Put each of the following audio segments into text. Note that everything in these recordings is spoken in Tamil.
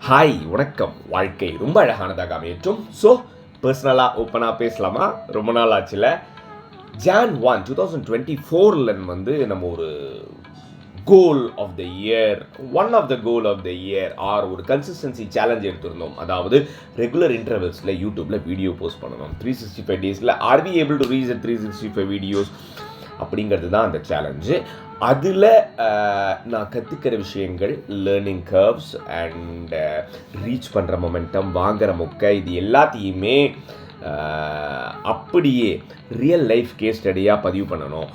ஹாய் வணக்கம். வாழ்க்கை ரொம்ப அழகானதாக அமையற்றும். ஸோ பர்சனலாக ஓப்பனாக பேசலாமா? ரொம்ப நாள் ஆச்சுல. Jan 1 2024 வந்து நம்ம ஒரு goal of the year, one of the goal of the year or ஒரு கன்சிஸ்டன்சி சேலஞ்ச் எடுத்திருந்தோம். அதாவது ரெகுலர் இன்டர்வல்ஸில் யூடியூப்பில் வீடியோ போஸ்ட் பண்ணணும். 365 டேஸில் are we able to reach 365 videos அப்படிங்கிறது தான் அந்த சேலஞ்சு. அதில் நான் கற்றுக்கிற விஷயங்கள், லேர்னிங் கர்வ்ஸ் அண்ட் ரீச் பண்ணுற மொமெண்டம், வாங்குகிற மொக்கை, இது எல்லாத்தையுமே அப்படியே ரியல் லைஃப் கேஸ் ஸ்டடியாக பதிவு பண்ணணும்.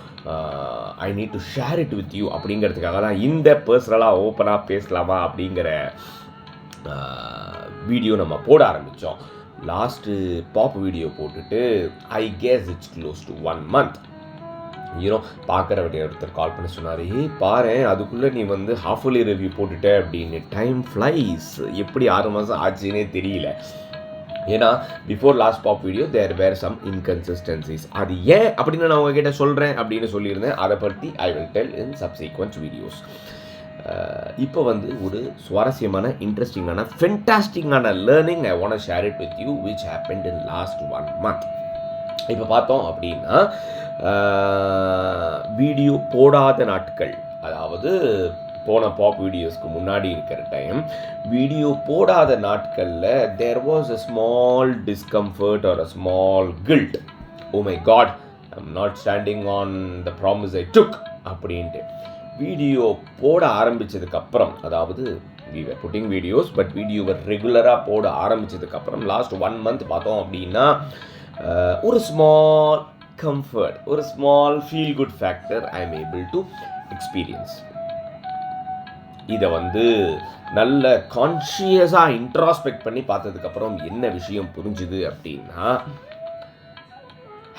I need to share it with you அப்படிங்கிறதுக்காக தான் இந்த பர்சனலாக ஓப்பனாக பேசலாமா அப்படிங்கிற வீடியோ நம்ம போட ஆரம்பித்தோம். லாஸ்ட்டு பாப் வீடியோ போட்டுட்டு I guess it's close to 1 month. பார்க்குற ஒருத்தர் கால் பண்ணி சொன்னார், பாரு அதுக்குள்ளே நீ வந்து ஹாஃப்லி ரிவ்யூ போட்டுட்ட அப்படின்னு. Time flies. எப்படி 6 மாதம் ஆச்சுன்னே தெரியல. ஏன்னா பிஃபோர் லாஸ்ட் பாப் வீடியோ தேர் வேர் சம் இன்கன்சிஸ்டன்சிஸ். அது ஏன் அப்படின்னு நான் உங்ககிட்ட சொல்கிறேன் அப்படின்னு சொல்லியிருந்தேன். அதை பற்றி I will tell in subsequent videos. இப்போ வந்து ஒரு சுவாரஸ்யமான, இன்ட்ரெஸ்டிங்கான, ஃபென்டாஸ்டிங்கான learning I want to share it with you which happened in last 1 month. இப்போ பார்த்தோம் அப்படின்னா வீடியோ போடாத நாட்கள், அதாவது போன பாப் வீடியோஸ்க்கு முன்னாடி இருக்கிற டைம், வீடியோ போடாத நாட்களில் there was a small discomfort or a small guilt. Oh my God, I am not standing on the promise I took அப்படின்ட்டு. வீடியோ போட ஆரம்பித்ததுக்கப்புறம், அதாவது we were putting videos but வீடியோவை ரெகுலராக போட ஆரம்பித்ததுக்கப்புறம் லாஸ்ட் 1 month பார்த்தோம் அப்படின்னா ஒரு ஸ்மால் கம்ஃபர்ட், ஒரு small feel good factor I am able to experience. இதை வந்து நல்ல கான்ஷியஸாக இன்ட்ராஸ்பெக்ட் பண்ணி பார்த்ததுக்கப்புறம் என்ன விஷயம் புரிஞ்சுது அப்படின்னா,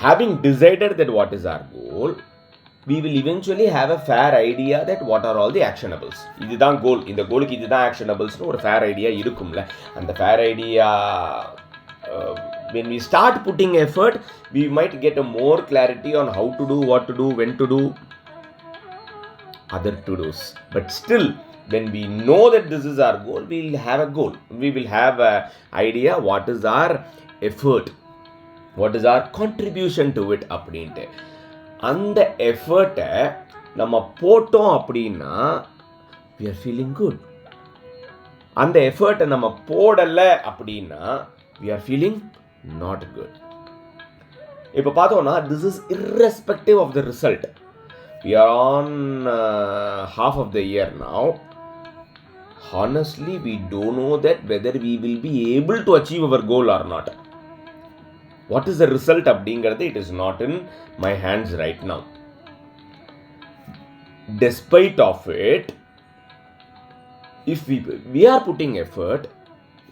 having decided that what is our goal, we will eventually have a fair idea that what are all the actionables. இதுதான் கோல், இந்த கோலுக்கு இதுதான் ஆக்ஷனபிள்ஸ்னு ஒரு ஃபேர் ஐடியா இருக்கும்ல. அந்த fair idea when we start putting effort, we might get a more clarity on how to do, what to do, when to do, other to-dos. But still, when we know that this is our goal, we will have a goal. We will have an idea what is our effort, what is our contribution to it அப்படின்ட்டு. அந்த எஃபர்ட்டை நம்ம போட்டோம் அப்படின்னா we are feeling good. அந்த எஃபர்ட்டை நம்ம போடலை அப்படின்னா we are feeling not good. இப்போ பார்த்தோம்னா this is irrespective of the result. We are on half of the year now. Honestly, we don't know that whether we will be able to achieve our goal or not. What is the result அப்படிங்கிறது it is not in my hands right now. Despite of it, if we are putting effort,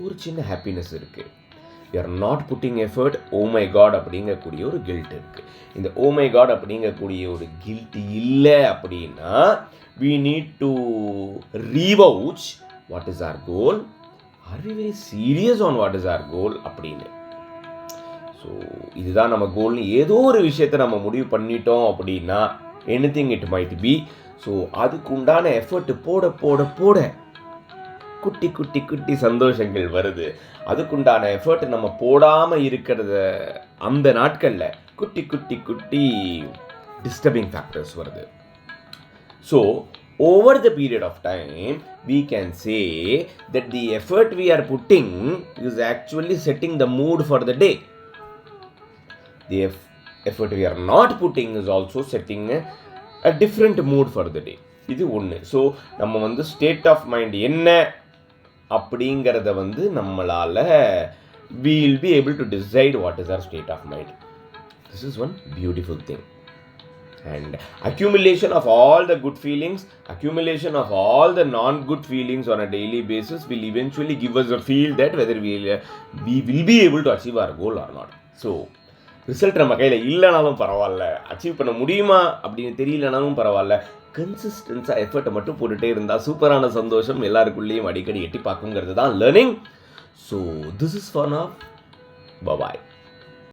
ஒரு சின்ன happiness இருக்கு. We are not putting effort, oh my god அப்படிங்கக்கூடிய ஒரு guilt இருக்கு. இந்த oh my god அப்படிங்கக்கூடிய ஒரு guilt இல்லை அப்படின்னா we need to revouch what is our goal. Are we very serious on what is our goal அப்படின்னு. ஸோ இதுதான் நம்ம கோல்னு ஏதோ ஒரு விஷயத்தை நம்ம முடிவு பண்ணிட்டோம் அப்படின்னா anything it might be. So அதுக்கு உண்டான எஃபர்ட் போட போட போட குட்டி குட்டி குட்டி சந்தோஷங்கள் வருது. அதுக்குண்டான எஃபர்ட் நம்ம போடாமல் இருக்கிறத அந்த நாட்களில் குட்டி குட்டி குட்டி டிஸ்டர்பிங் ஃபேக்டர்ஸ் வருது. So over the period of time, we can say that the effort we are putting is actually setting the mood for the day. The effort we are not putting is also setting a different mood for the day. இது ஒன்று. ஸோ நம்ம வந்து ஸ்டேட் ஆஃப் மைண்ட் என்ன அப்படிங்கிறத வந்து நம்மளால் we will be able to decide what is our state of mind. This is one beautiful thing. And accumulation of all the good feelings, accumulation of all the non-good feelings on a daily basis will eventually give us a feel that whether we will be able to achieve our goal or not. So result நம்ம கையில் இல்லைனாலும் பரவாயில்ல, அச்சீவ் பண்ண முடியுமா அப்படின்னு தெரியலனாலும் பரவாயில்ல, கன்சிஸ்டன்ஸாக எஃபர்ட்டை மட்டும் போட்டுகிட்டே இருந்தால் சூப்பரான சந்தோஷம் எல்லாருக்குள்ளேயும் அடிக்கடி எட்டி பார்க்குங்கிறது தான் learning. So this is for now. Bye.